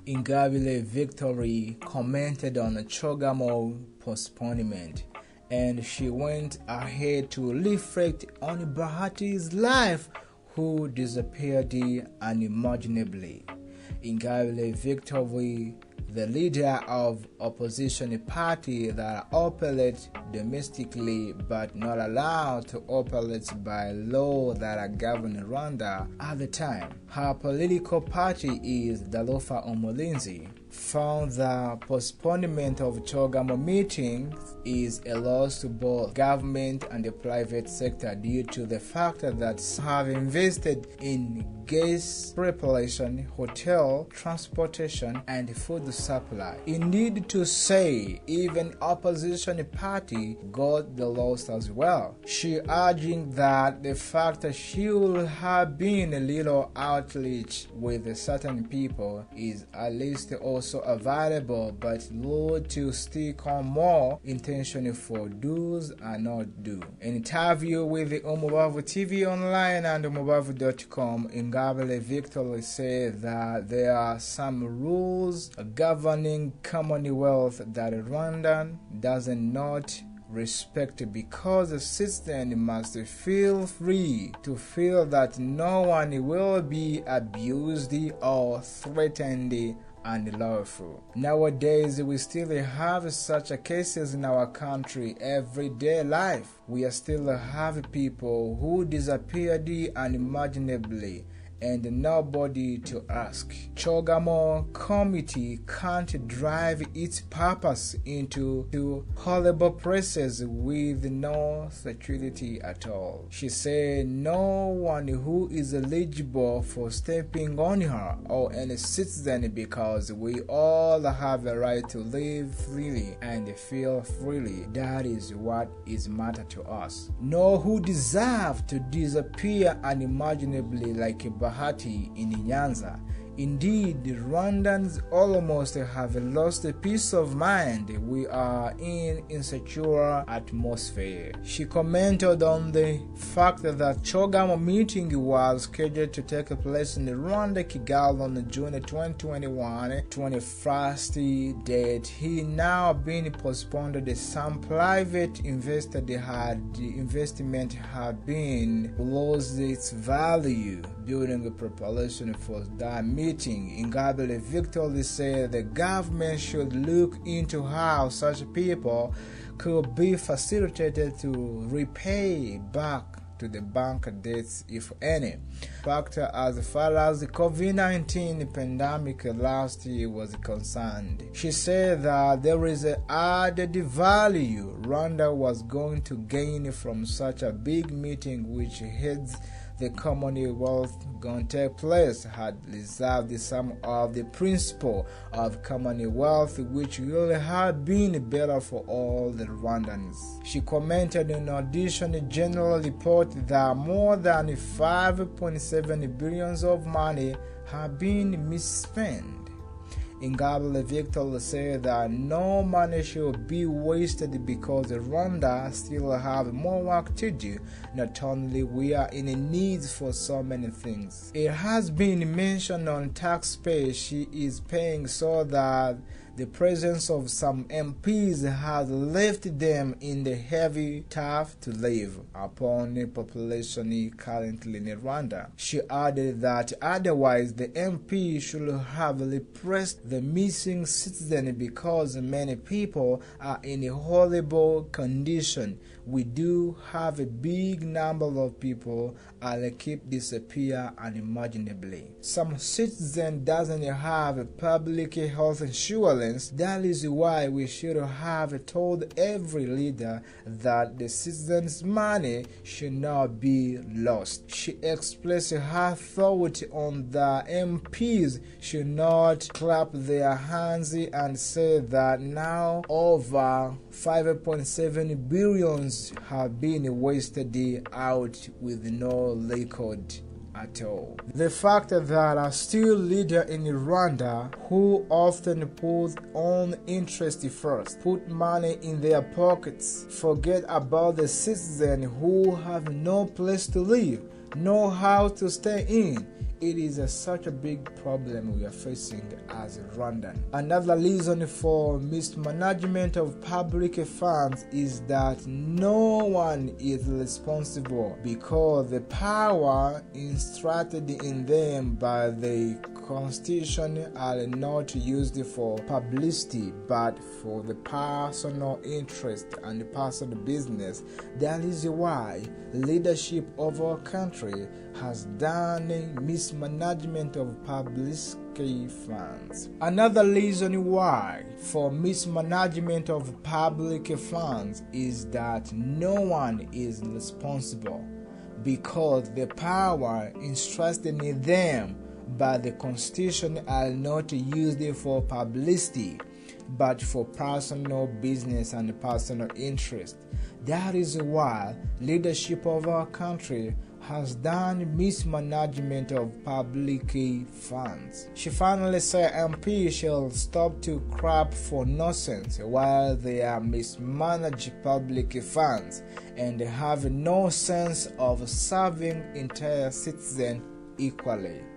Ingabire Victoire commented on the CHOGM postponement, and she went ahead to reflect on Behati's life, who disappeared unimaginably. Ingabire Victoire, the leader of opposition party that operates domestically but not allowed to operate by law that govern Rwanda at the time. Her political party is DALFA-UMURINZI, found the postponement of CHOGM meetings is a loss to both government and the private sector due to the fact that have invested in gas preparation, hotel, transportation, and food supply. Indeed to say, even opposition party got the loss as well. She urging that the fact that she will have been a little outreach with certain people is at least also available, but Lord to stick on more intention for do's and not do. An interview with the Umubavu Tv Online and Umubavu.com, Ingabire Victoire said that there are some rules governing Commonwealth that Rwanda doesn't not respect, because the citizen must feel free to feel that no one will be abused or threatened unlawful. Nowadays, we still have such cases in our country. Everyday life, we still have people who disappeared unimaginably and nobody to ask. CHOGM committee can't drive its purpose into horrible places with no security at all. She said no one who is eligible for stepping on her or any citizen, because we all have a right to live freely and feel freely. That is what is matter to us. No who deserve to disappear unimaginably like Behati in Nyanza. Indeed, Rwandans almost have lost a peace of mind. We are in insecure atmosphere. She commented on the fact that CHOGM meeting was scheduled to take place in Rwanda, Kigali on June 2021, 21st date. He now been postponed. Some private investment had been lost its value during the preparation for that meeting. Ingabire Victoire said the government should look into how such people could be facilitated to repay back to the bank debts, if any. Fact, as far as the COVID-19 pandemic last year was concerned, she said that there is an added value Rwanda was going to gain from such a big meeting, which heads the Commonwealth going to take place, had reserved some of the principle of Commonwealth, which will have been better for all the Rwandans. She commented in addition general report that more than 5.7 billion of money have been misspent. Ingabire Victoire said that no money should be wasted because Rwanda still have more work to do. Not only we are in need for so many things. It has been mentioned on taxpayers she is paying, so that the presence of some MPs has left them in the heavy tough to live upon the population currently in Rwanda. She added that otherwise the MP should have repressed the missing citizen, because many people are in a horrible condition. We do have a big number of people that keep disappear unimaginably. Some citizen doesn't have a public health insurance. That is why we should have told every leader that the citizens' money should not be lost. She expressed her thought on the MPs should not clap their hands and say that now over 5.7 billion have been wasted out with no record at all. The fact that there are still leaders in Rwanda who often put own interest first, put money in their pockets, forget about the citizens who have no place to live, no house to stay in. it is such a big problem we are facing as Rwandan. Another reason for mismanagement of public funds is that no one is responsible because the power entrusted in them by the Constitution are not used for publicity but for the personal interest and personal business. That is why leadership of our country has done mismanagement of public funds. Another reason why for mismanagement of public funds is that no one is responsible because the power entrusted in them by the Constitution are not used for publicity but for personal business and personal interest. That is why leadership of our country has done mismanagement of public funds. She finally said MP shall stop to crap for nonsense while they are mismanage public funds and have no sense of serving entire citizens equally.